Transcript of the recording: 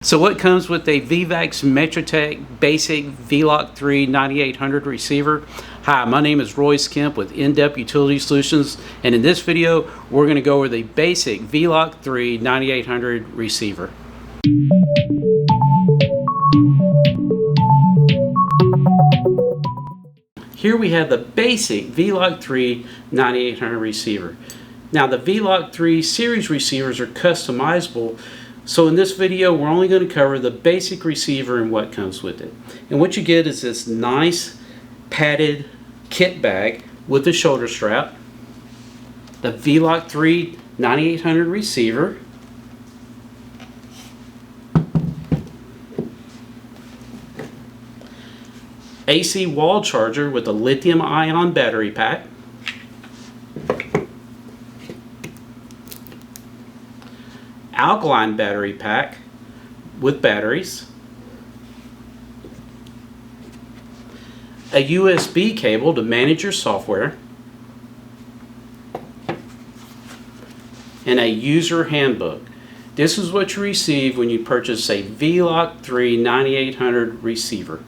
So what comes with a Vivax-Metrotech basic vLoc3 9800 receiver? Hi, my name is Royce Kemp with In-Depth Utility Solutions, and in this video we're going to go over the basic vLoc3 9800 receiver. Here we have the basic vLoc3 9800 receiver. Now the vLoc3 series receivers are customizable, so in this video we're only going to cover the basic receiver and what comes with it. And what you get is this nice padded kit bag with a shoulder strap, the vLoc3 9800 receiver, AC wall charger with a lithium-ion battery pack, alkaline battery pack with batteries, a USB cable to manage your software, and a user handbook. This is what you receive when you purchase a vLoc3 9800 receiver.